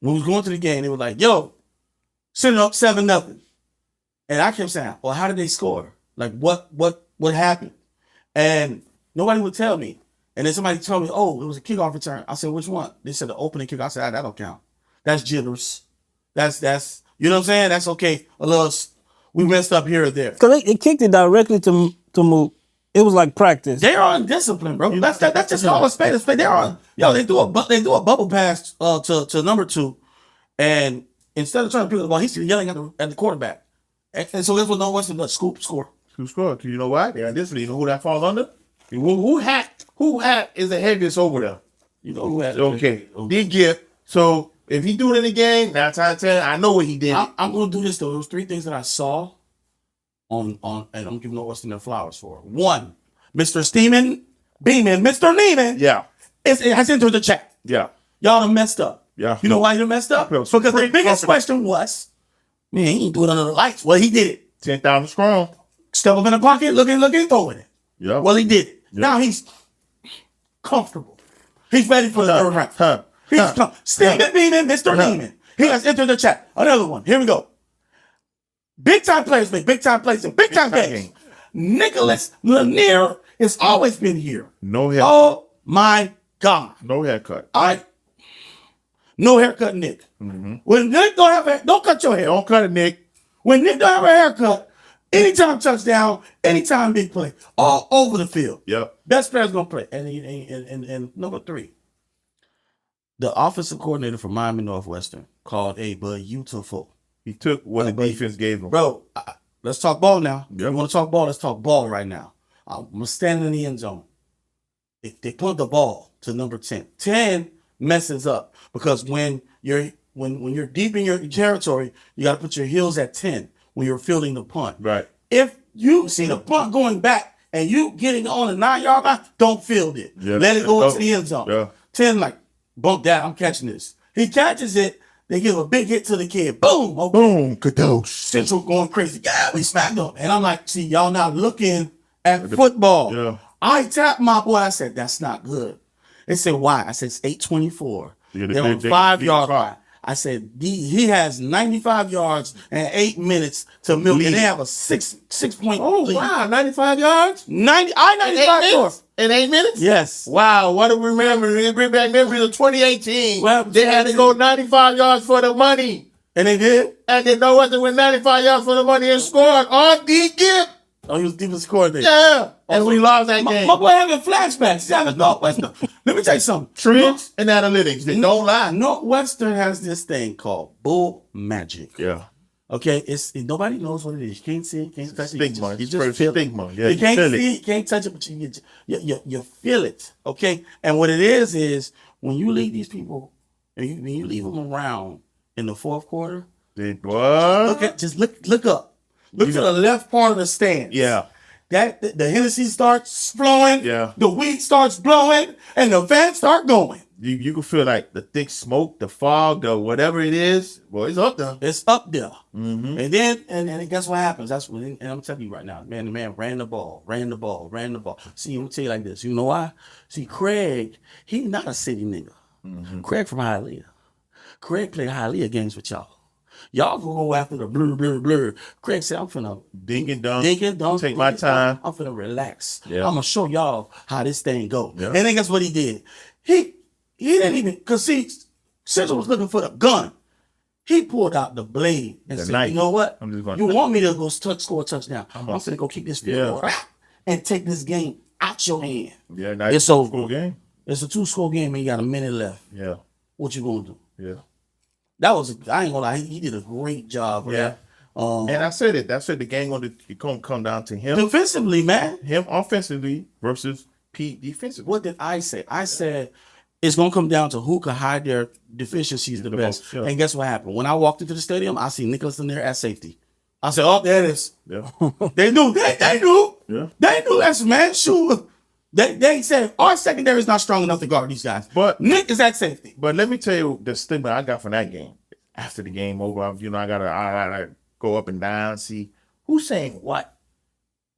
When we was going to the game, they were like, yo, sitting up 7-0. And I kept saying, well, how did they score? Like, what happened? And nobody would tell me. And then somebody told me, oh, it was a kickoff return. I said, which one? They said the opening kick. I said, that don't count. That's jitters. That's you know what I'm saying? That's okay. We messed up here or there. Because they kicked it directly to Mook. It was like practice. They are undisciplined, bro. That's just all a spade. They are. Yo, they do a bubble pass to number 2, and instead of trying to pick up the ball, he's yelling at the quarterback. And so this was Northwestern scoop score. Who scored? Cause you know why? They're undisciplined. You know who that falls under? Who hat is the heaviest over there? You know who had Okay, big gift. So if he do it in the game, 9 times out of 10, I know what he did. I'm gonna do this though. There was 3 things that I saw on and I'm giving Northwestern their flowers for. 1, Mr. Beeman, Mr. Neiman. Yeah, It has entered the chat. yeah, Y'all done messed up. yeah. You know why you done messed up? Because Because the biggest question was, man, he ain't do it under the lights. Well, he did it. 10,000 strong. Step up in the pocket, looking, throwing it. Yeah. Well, he did it. Now he's comfortable. He's ready for the third round. Stephen Beeman, Mr. Neiman. He has entered the chat. Another one. Here we go. Big time players make big time plays in big time games. Nicholas Lanier has always been here. No haircut. Oh my God. No haircut. No haircut, Nick. When Nick don't cut your hair. Don't cut it, Nick. When Nick don't have a haircut, anytime touchdown, anytime big play, all over the field. Yep. Best player's gonna play. And number 3, the offensive coordinator for Miami Northwestern called a beautiful. He took what the defense gave him. Bro, let's talk ball now. Yep. You want to talk ball? Let's talk ball right now. I'm standing in the end zone. If they punt the ball to number 10, 10 messes up because when you're deep in your territory, you got to put your heels at 10 when you're fielding the punt. Right. If you see the punt going back and you getting on the 9-yard line, don't field it. Yeah. Let it go into the end zone. Yeah. 10 like, bump that, I'm catching this. He catches it. They give a big hit to the kid. Boom. Okay. Boom. Kadosh. Central going crazy. Yeah, we smacked them. And I'm like, see, y'all not looking at football. Yeah. I tapped my boy. I said, that's not good. They said, why? I said, it's 8:24. Yeah, They're on 5-yard line. I said, he has 95 yards and 8 minutes to milk. And they have a 6-point lead. Wow, 95 yards? 95 yards. In 8 minutes? Yes. Wow, what do we remember? We bring back memories of 2018. Well, they had to go 95 yards for the money. And they did? And then Northwestern went 95 yards for the money and scored on the gift. Oh, he was defensive coordinator. Yeah. And we lost that game. My boy having flashbacks. He's having Northwestern. Let me tell you something. Trends and analytics. They don't lie. Northwestern has this thing called bull magic. Yeah. Okay, nobody knows what it is. You can't see it, can't touch it. Stigma. You just feel it. Stigma. Yeah, you can't feel see it. it, you can't touch it, but you feel it. Okay, and what it is when you leave these people, and when you leave them around in the 4th quarter, What? look up. Look to the left part of the stand. Yeah. That the Hennessy starts flowing. Yeah. The weed starts blowing, and the fans start going. You can feel like the thick smoke, the fog, the whatever it is. Well, it's up there. It's up there. Mm-hmm. And then, and guess what happens? That's when, and I'm telling you right now, man, the man ran the ball. See, I'm tell you like this. You know why? See, Craig, he's not a city nigga. Mm-hmm. Craig from Hialeah. Craig played Hialeah games with y'all. Y'all go after the blur. Craig said, I'm finna Dink and dunk. Take my time. I'm finna relax. Yeah. I'm gonna show y'all how this thing go. Yeah. And then guess what he did? He didn't even, cause see, Central was looking for the gun. He pulled out the blade and The said, knife. you know what? I'm just gonna- You want me to go score a touchdown. I'm finna go kick this field goal and take this game out your hand. Yeah, now It's a over. school game. It's a 2-score game and you got a minute left. Yeah, What you gonna do? yeah. That was I ain't gonna lie. He did a great job. With Yeah. that. And I said it. That's it. The game gonna come down to him. Defensively, man. Him offensively versus Pete defensively. What did I say? I said it's gonna come down to who can hide their deficiencies the best. most, yeah. And guess what happened? When I walked into the stadium, I see Nicholas in there at safety. I said, "Oh, there it is." Yeah. They knew. They knew. Yeah. They knew. That's man. Sure. They said our secondary is not strong enough to guard these guys. But Nick is at safety. But let me tell you the stigma I got from that game. After the game over, I gotta go up and down, see who's saying what.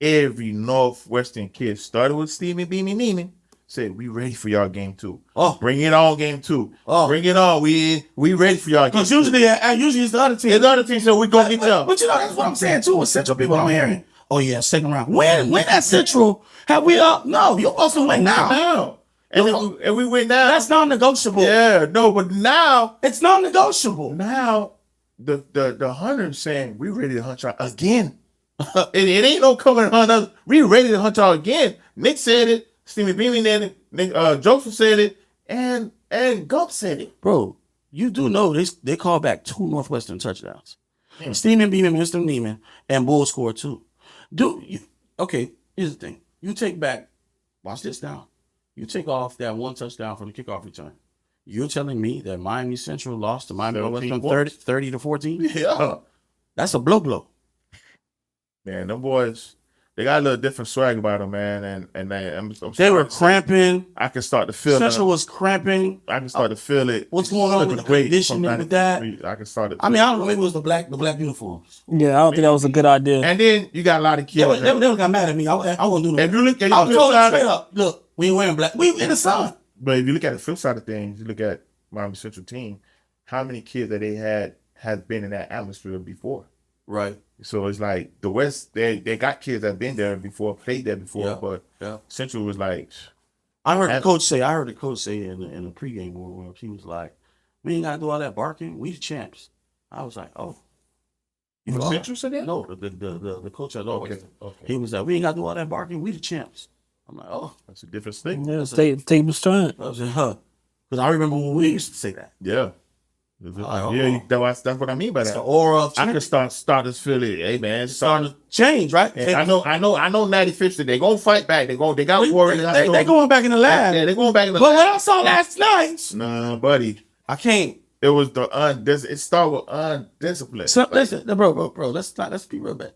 Every Northwestern kid started with Stephen Beaming Neiman, said, "We ready for y'all game 2. Oh. Bring it on, game 2. Oh. Bring it on. We ready for y'all game Because 2. usually it's the other team. The other team said we gonna get y'all. But you know that's what I'm saying too. With Central people, I'm hearing. Oh yeah, second round. When at Central have we up? No, you're supposed to win now. Now. And we win now. That's non-negotiable. Yeah, no, but now It's non-negotiable. the hunter's saying we ready to hunt y'all again. it ain't no coming hunt us. We ready to hunt y'all again. Nick said it. Stephen Beaming said it. Nick, Joseph said it. And Gump said it. Bro, you do know they called back 2 Northwestern touchdowns. Steven Beeman, Mr. Neiman, and Bull scored 2. Okay, here's the thing. You take back, watch this now. You take off that 1 touchdown from the kickoff return. You're telling me that Miami Central lost to Miami Northwestern 30 to 14? Yeah. That's a blow. Man, them boys, they got a little different swag about them, man. And They were cramping. I can start to feel Central was cramping. I can start to feel it. What's going on with the conditioning with that? I can start to I mean, I don't know. Maybe it was the black uniforms. Yeah, I don't think that was a good idea. And then you got a lot of kids. They got mad at me. I wouldn't do no. If you look at I was told side, straight up, look, we ain't wearing black. We in the sun. but if you look at the flip side of things, you look at Miami Central team, how many kids that they had been in that atmosphere before? Right. So it's like the West, they got kids that been there before, played there before, but Central was like. I heard the coach say in the pregame warm-up, he was like, "We ain't gotta do all that barking. We the champs." I was like, "Oh." Central said that? No, the coach at Northwestern. Okay. He was like, "We ain't gotta do all that barking. We the champs." I'm like, "Oh." That's a different thing. Yeah, table strength. I was like, "Huh." Because I remember when we used to say that. Yeah. That's what I mean by It's the that. aura of I champs. can start to feel it. Hey man, It's starting to change, right? and I know 95th they gonna fight back. They got Warren. They going back in the lab. Yeah, they going back in the But what I saw last night, Nah, buddy. I can't. It was it started with undisciplined. So listen, bro. Let's be real bad.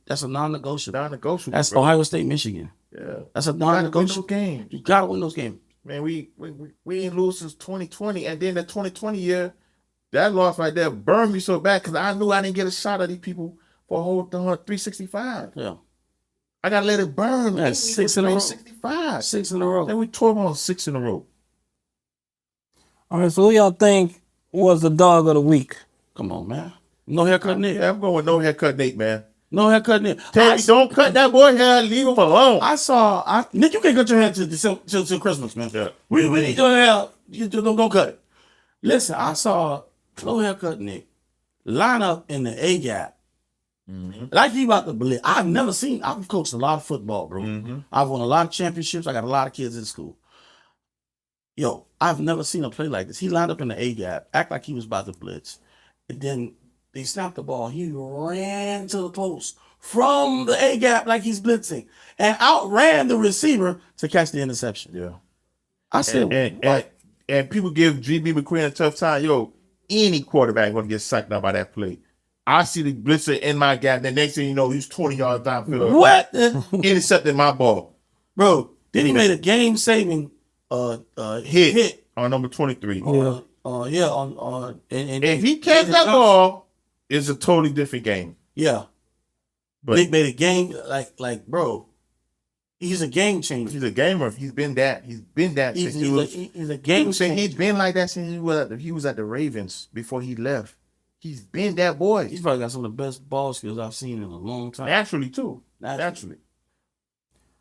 That's a non-negotiable. Non-negotiable. That's bro. Ohio State, Michigan. Yeah. That's a You gotta win those non-negotiable games. You gotta win those games. Man, we ain't lose since 2020, and then the 2020 year, that loss right there burned me so bad because I knew I didn't get a shot at these people for a whole 365. Yeah, I gotta let it burn. Yeah, 6 in a row. 365. 6 in a row. Then we tore them on 6 in a row. All right, so who y'all think was the dog of the week? Come on, man. No haircut, Nick. Yeah, I'm going with no haircut Nate, man. No haircut, Nick. Tell me, don't cut that boy hair. Leave him alone. Nick, you can't cut your hair till Christmas, man. Yeah. We need your hair. You don't cut it. Listen, I saw no haircut, Nick line up in the A gap. Like he about to blitz. I've coached a lot of football, bro. I've won a lot of championships. I got a lot of kids in school. Yo, I've never seen a play like this. He lined up in the A gap, act like he was about to blitz. And then they snapped the ball. He ran to the post from the A gap like he's blitzing and outran the receiver to catch the interception. Yeah. I said, and people give GB McQueen a tough time. Yo, any quarterback gonna get psyched out by that play. I see the blitzer in my gap. The next thing you know, he's 20 yards downfield. What? Intercepting my ball. Bro, then he made a game-saving hit on number 23. Yeah. And if he catch that ball, it's a totally different game. Yeah. But Nick made a game like bro. He's a game changer. he's a gamer. He's been that. He's a game changer. He's been like that since he was at the Ravens before he left. He's been that boy. He's probably got some of the best ball skills I've seen in a long time. Naturally too. Naturally.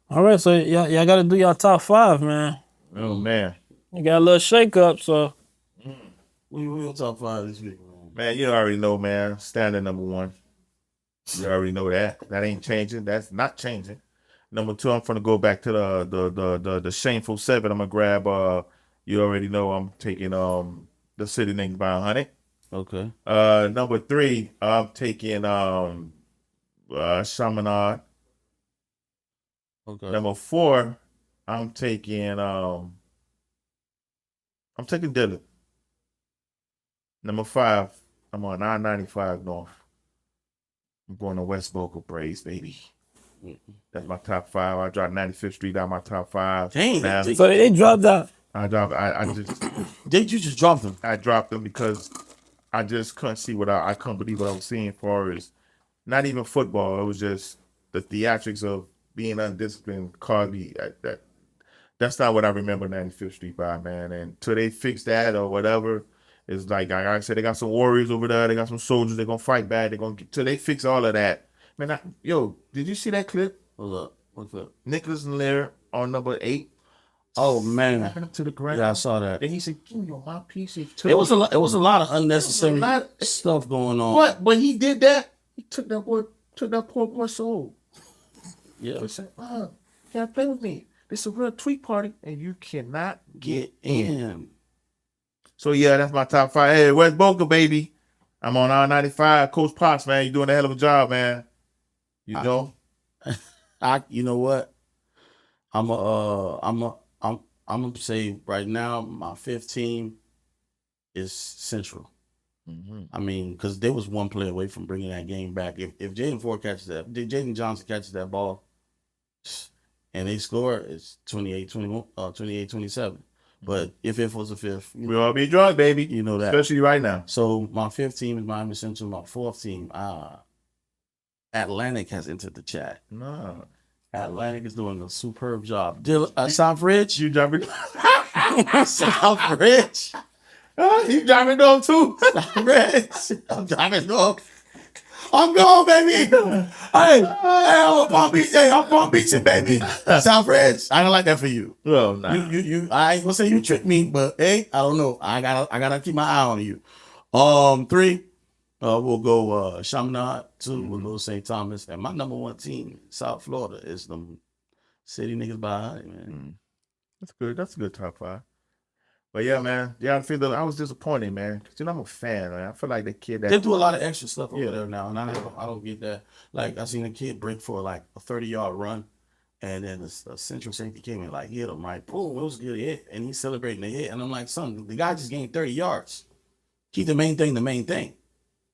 All right, so y'all got to do y'all top 5, man. Oh man. You got a little shake up, so We on top 5 this week, man. Man, you already know, man. Standard number 1. You already know that. That ain't changing. That's not changing. Number 2, I'm gonna go back to the shameful 7. I'm gonna grab you already know I'm taking the city named by 100. Okay. Number 3, I'm taking Chaminade. Okay. Number 4, I'm taking Dillon. Number 5, I'm on I-95 North. I'm going to West Boca Braves, baby. That's my top 5. I dropped 95th Street out my top 5. Dang. Now, So they dropped out. I just Did you just drop them? I dropped them because I just couldn't see I couldn't believe what I was seeing for is not even football. It was just the theatrics of being undisciplined caused me that's not what I remember 95th Street by, man. And until they fix that or whatever, it's like I said, they got some warriors over there, they got some soldiers, they're gonna fight back, till they fix all of that. Man, did you see that clip? Hold up. What's up? Nicholas and Lair on number 8. Oh man. Snapping him to the ground. Yeah, I saw that. Then he said, "Give me your mouthpiece." It was a lot. It was a lot of unnecessary stuff going on. But when he did that, he took that poor boy's soul. Yeah. He said, "Oh, you can't play with me. This is a real tweet party, and you cannot Get in. So yeah, that's my top 5. Hey, West Boca, baby. I'm on R95. Coach Potts, man, you doing a hell of a job, man. You know. You know what? I'm gonna say right now my 5th team is Central. Mm-hmm. I mean, because there was one play away from bringing that game back. If Jaden Johnson catches that ball, and they score, it's 28-21, 28-27. But if it was a 5th, We'll all be drunk, baby. you know that. Especially right now. So my 5th team is Miami Central. My 4th team, Atlantic has entered the chat. No. Atlantic is doing a superb job. Southridge, You jumping? Southridge, You jumping on too. Southridge. I'm driving dog. I'm going, baby. Hey, I'm Palm Beach. Hey, I'm Palm Beach, baby. Southridge. I don't like that for you. Well, nah. You. I ain't gonna say you tricked me, but hey, I don't know. I gotta keep my eye on you. 3, we'll go Chaminade. 2, we'll go St. Thomas, and my number 1 team, South Florida, is them city niggas behind, man. That's good. That's a good top 5. But yeah, man. Yeah, I was disappointed, man. 'Cause, I'm a fan, man. I feel like the kid They do a lot of extra stuff over Yeah. there now, and I don't get that. Like I seen a kid break for like a 30-yard run, and then the central safety came in like hit him right, boom, it was a good hit, and he's celebrating the hit, and I'm like, son, the guy just gained 30 yards. Keep the main thing the main thing.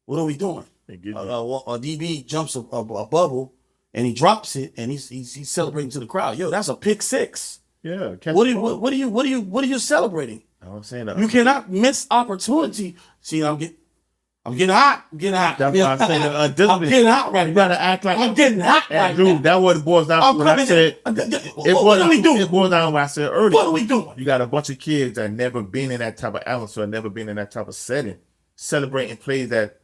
What are we doing? A DB jumps a bubble and he drops it, and he's celebrating to the crowd. Yo, that's a pick 6. Yeah. What are you celebrating? I'm saying that. You cannot miss opportunity. See, I'm getting hot. I'm getting hot. That's what I'm saying. I'm getting hot right You now. gotta act like I'm getting hot Yeah, right dude, now. that what it boils down to. What I said. What are we doing? It boils down to what I said earlier. What are we doing? You got a bunch of kids that never been in that type of atmosphere, never been in that type of setting, celebrating plays that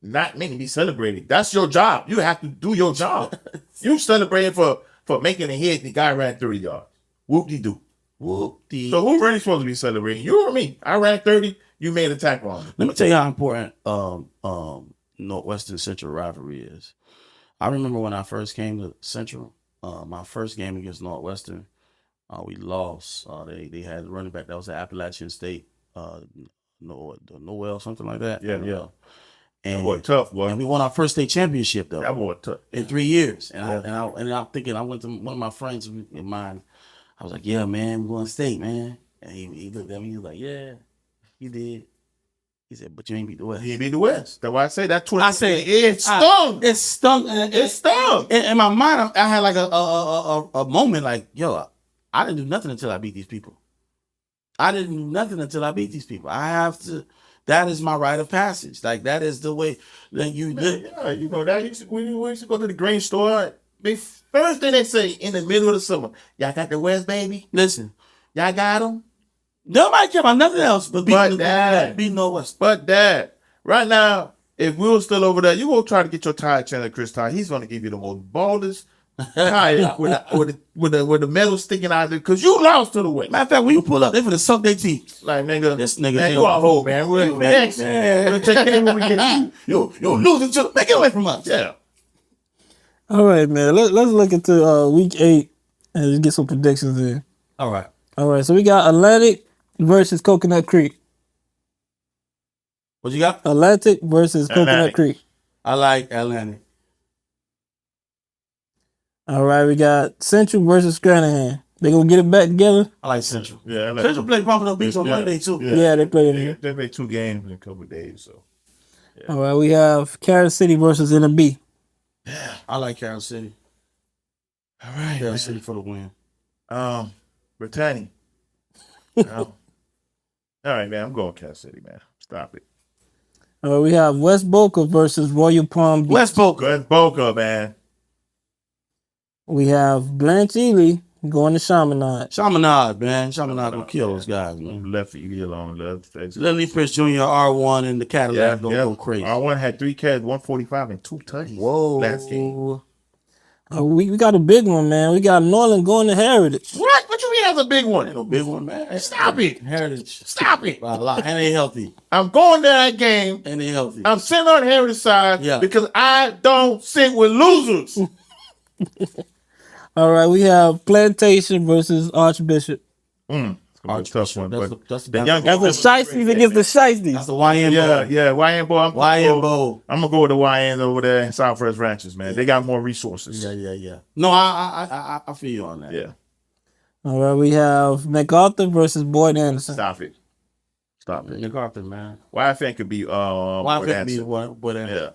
not meant to be celebrated. That's your job. You have to do your job. You celebrating for making a hit. The guy ran 30 yards. Whoop-de-doo. Whoop-de. So who really supposed to be celebrating? You or me? I ran 30. You made a tackle on me. Let me tell you how important Northwestern Central rivalry is. I remember when I first came to Central, my first game against Northwestern, we lost. They had a running back that was at Appalachian State, Noel, something like that. Yeah. And, That boy tough, boy. and we won our first state championship though. That boy tough. In 3 years. And I'm thinking, I went to one of my friends of mine. I was like, yeah, man, we're going state, man. And he looked at me, he was like, yeah, you did. He said, but you ain't beat the West. He beat the West. That's why I say that 20. I said, it stung. It stung. It stung. In my mind, I had like a moment like, yo, I didn't do nothing until I beat these people. I didn't do nothing until I beat these people. I have to. That is my rite of passage. Like, that is the way that you live. Yeah, you know that. We used to go to the grain store. The first thing they say in the middle of the summer, y'all got the West, baby? Listen, Y'all got them? nobody care about nothing else but Dad. beating Northwestern. But Dad, right now, if we were still over there, you go try to get your tire channel, Chris Tire. He's going to give you the most baldest tire with the metal sticking out of it because you lost to the West. Matter of fact, when you pull up, they finna suck their teeth. Like, nigga, This nigga, man, you all old, man. We're next. Man. We'll take care when we get you. Yo, losing to make it away from us. Yeah. All right, man. Let's look into week 8 and just get some predictions in. All right. All right, so we got Atlantic versus Coconut Creek. What you got? Atlantic versus Coconut Atlantic. Creek. I like Atlantic. All right, we got Central versus Scranton. They gonna get it back together? I like Central. Yeah, I like Central play Buffalo Beach on Yeah. Monday too. Yeah, they play it here. They play 2 games in a couple of days. So All right, we have Kansas City versus NB. I like Kansas City. all right, Kansas City for the win. Brittany. All right, man. I'm going Kansas City, man. Stop it. All right, we have West Boca versus Royal Palm Beach. West Boca. West Boca, man. We have Blanche Ely going to Chaminade. Chaminade, man. Chaminade gonna kill those guys, man. Left Ely alone. Left. Lily Fish Jr. R1 and the Cadillac don't go crazy. R1 had 3 catches, 145 and 2 touchdowns. Whoa. Last game. We got a big one, man. We got Norland going to Heritage. What? What you mean that's a big one? Ain't no big one, man. Stop it. Heritage. Stop it. By a lot. And they healthy. I'm going to that game. And they healthy. I'm sitting on Heritage side Yeah. because I don't sit with losers. All right, we have Plantation versus Archbishop. It's gonna be a tough one. That's The young That's the Shiesties against the Shiesties. That's the YN Yeah, Bowl. yeah. YN Bowl. YN Bowl. I'm gonna go with the YN over there in Southwest Ranches, man. They got more resources. Yeah. No, I feel you on that. Yeah. All right, we have MacArthur versus Boyd Anderson. Stop it. MacArthur, man. YFN could be Why Boyd can't be Anderson. what Yeah.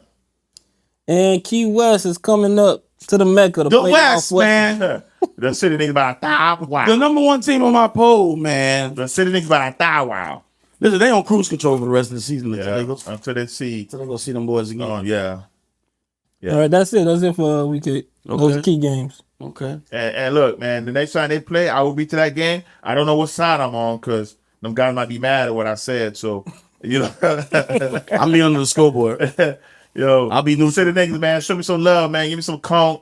And Key West is coming up to the Mecca to The play West, Northwestern. man. The city niggas by a thou The wow. number 1 team on my poll, man. The city niggas by a thou wow. Listen, they on cruise control for the rest of the season. Yeah. They go, Until they see. so they go see them boys again. Oh yeah. Yeah. All right, that's it. That's it for week 8. Those Okay. are key games. Okay. And look, man, the next time they play, I will be to that game. I don't know what side I'm on because them guys might be mad at what I said. So, you know, I'll be under the scoreboard. yo, I'll be new. say the niggas, man. Show me some love, man. Give me some conch.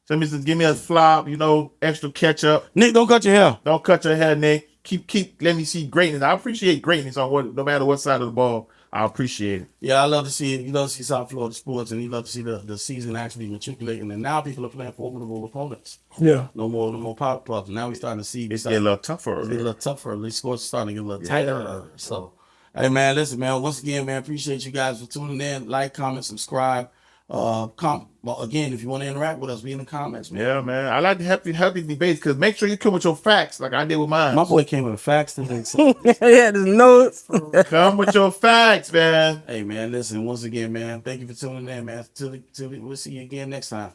Give me a flop. You know, extra ketchup. Nick, don't cut your hair. Don't cut your hair, Nick. Keep. Let me see greatness. I appreciate greatness on what, no matter what side of the ball. I appreciate it. Yeah, I love to see it. You love to see South Florida sports, and you love to see the season actually matriculating. And now people are playing formidable opponents. Yeah. No more power clubs. Now we're starting to see It's a little tougher. It's a little tougher. The sports are starting to get a little tighter. So, hey man, listen, man. Once again, man, appreciate you guys for tuning in. Like, comment, subscribe. Well, again, if you want to interact with us, be in the comments, man. Yeah, man. I like to have these debates because make sure you come with your facts, like I did with mine. My boy came with the facts today. So, Yeah, there's notes. Come with your facts, man. hey man, listen. Once again, man, thank you for tuning in, man. We'll see you again next time.